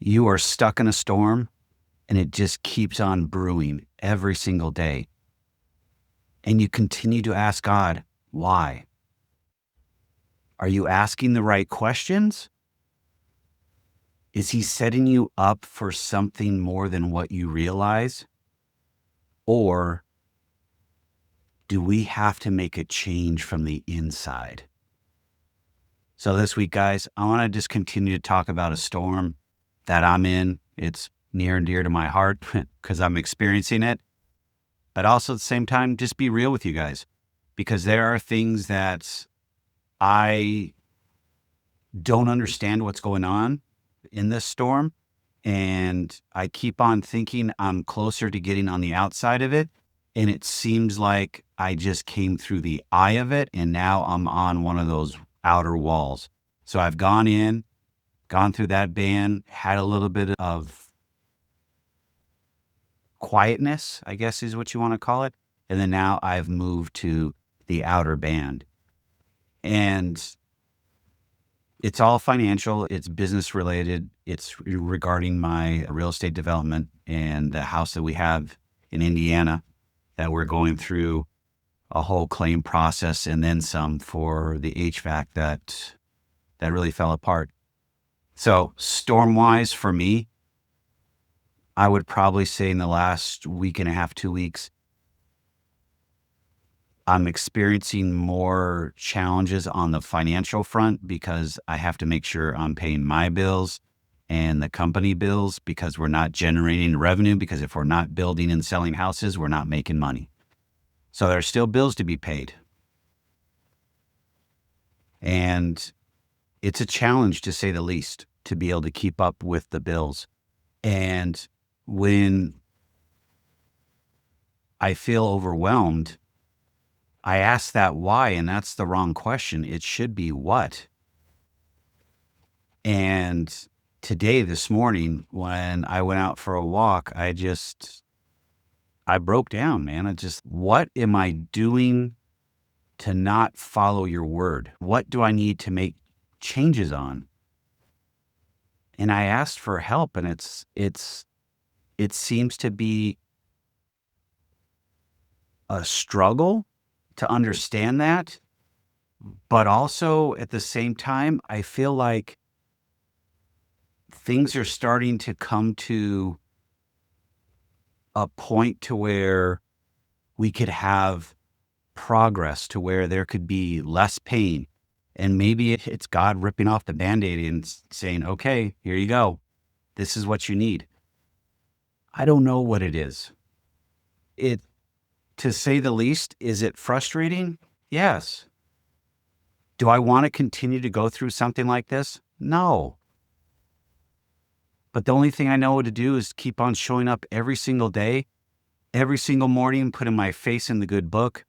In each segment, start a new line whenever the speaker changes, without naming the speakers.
you are stuck in a storm and it just keeps on brewing every single day. And you continue to ask God, why? Are you asking the right questions? Is he setting you up for something more than what you realize? Or do we have to make a change from the inside? So this week, guys, I want to just continue to talk about a storm that I'm in. It's near and dear to my heart because I'm experiencing it. But also at the same time, just be real with you guys, because there are things that I don't understand what's going on in this storm. And I keep on thinking I'm closer to getting on the outside of it. And it seems like I just came through the eye of it. And now I'm on one of those outer walls. So I've gone through that band, had a little bit of quietness, I guess is what you want to call it. And then now I've moved to the outer band. And it's all financial. It's business related. It's regarding my real estate development and the house that we have in Indiana that we're going through a whole claim process and then some for the HVAC that really fell apart. So storm-wise for me, I would probably say in the last week and a half, 2 weeks, I'm experiencing more challenges on the financial front because I have to make sure I'm paying my bills and the company bills because we're not generating revenue, because if we're not building and selling houses, we're not making money. So there are still bills to be paid. And it's a challenge, to say the least, to be able to keep up with the bills. And when I feel overwhelmed, I ask that why, and that's the wrong question. It should be what. And today, this morning, when I went out for a walk, I broke down, man. What am I doing to not follow your word? What do I need to make changes on? And I asked for help, and it seems to be a struggle to understand that. But also at the same time, I feel like things are starting to come to a point to where we could have progress, to where there could be less pain. And maybe it's God ripping off the Band-Aid and saying, okay, here you go. This is what you need. I don't know what it is. To say the least, is it frustrating? Yes. Do I want to continue to go through something like this? No. But the only thing I know to do is keep on showing up every single day, every single morning, putting my face in the good book.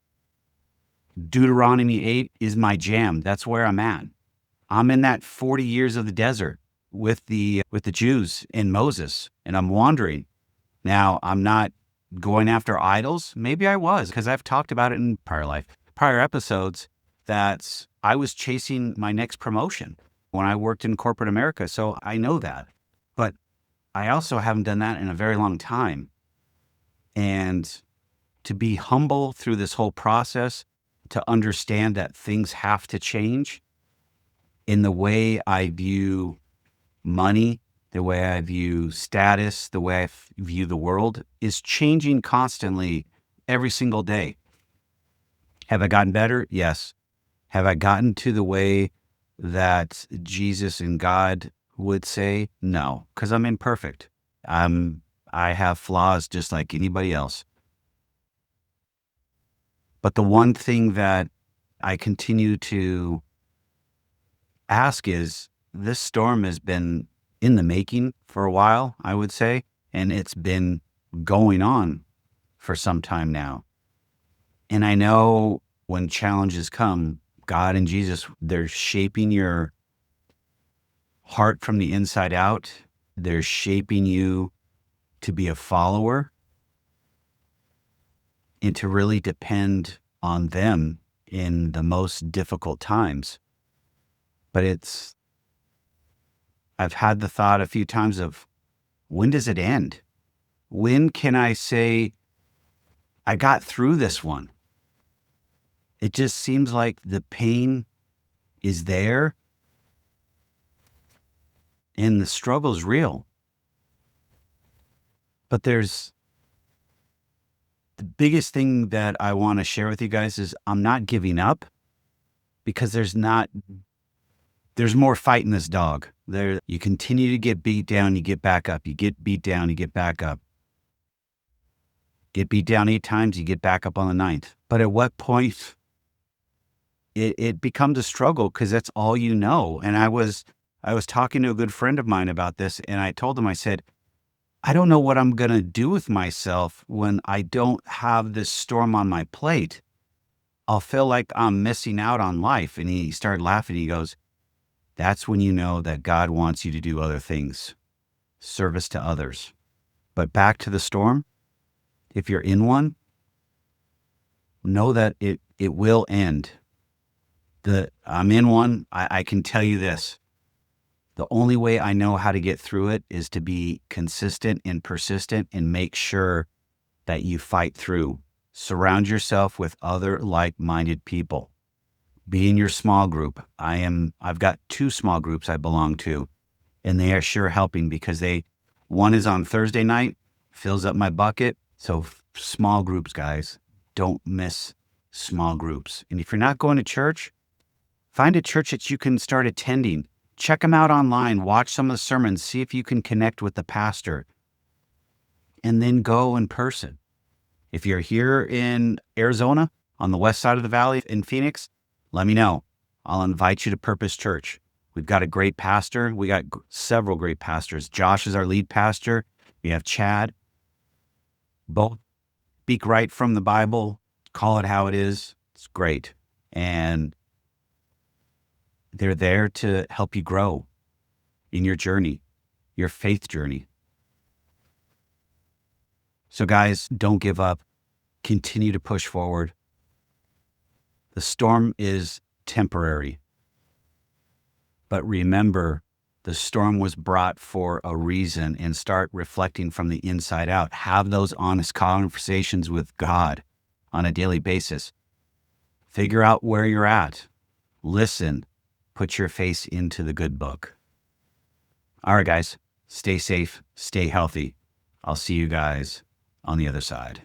Deuteronomy 8 is my jam. That's where I'm at. I'm in that 40 years of the desert with the Jews and Moses, and I'm wandering. Now, I'm not going after idols. Maybe I was, because I've talked about it in prior episodes, that I was chasing my next promotion when I worked in corporate America. So I know that. But I also haven't done that in a very long time. And to be humble through this whole process, to understand that things have to change in the way I view money, the way I view status, the way I view the world is changing constantly every single day. Have I gotten better? Yes. Have I gotten to the way that Jesus and God would say? No, because I'm imperfect. I have flaws just like anybody else. But the one thing that I continue to ask is, this storm has been in the making for a while, I would say, and it's been going on for some time now. And I know when challenges come, God and Jesus, they're shaping your heart from the inside out. They're shaping you to be a follower and to really depend on them in the most difficult times. But I've had the thought a few times of, when does it end? When can I say, I got through this one? It just seems like the pain is there and the struggle is real. But there's the biggest thing that I want to share with you guys is I'm not giving up, because there's more fight in this dog. You continue to get beat down, you get back up. You get beat down, you get back up. Get beat down 8 times, you get back up on the 9th. But at what point it becomes a struggle, because that's all you know. And I was talking to a good friend of mine about this, and I told him, I said, I don't know what I'm going to do with myself when I don't have this storm on my plate. I'll feel like I'm missing out on life. And he started laughing. He goes, that's when you know that God wants you to do other things, service to others. But back to the storm, if you're in one, know that it will end. I'm in one. I can tell you this. The only way I know how to get through it is to be consistent and persistent and make sure that you fight through. Surround yourself with other like-minded people. Be in your small group. I've got 2 small groups I belong to, and they are sure helping, because one is on Thursday night, fills up my bucket. So small groups, guys, don't miss small groups. And if you're not going to church, find a church that you can start attending. Check them out online, watch some of the sermons, see if you can connect with the pastor, and then go in person. If you're here in Arizona, on the west side of the valley in Phoenix, let me know. I'll invite you to Purpose Church. We've got a great pastor. We got several great pastors. Josh is our lead pastor. We have Chad. Both speak right from the Bible, call it how it is. It's great. And they're there to help you grow in your journey, your faith journey. So guys, don't give up. Continue to push forward. The storm is temporary. But remember, the storm was brought for a reason, and start reflecting from the inside out. Have those honest conversations with God on a daily basis. Figure out where you're at. Listen. Put your face into the good book. All right, guys, stay safe, stay healthy. I'll see you guys on the other side.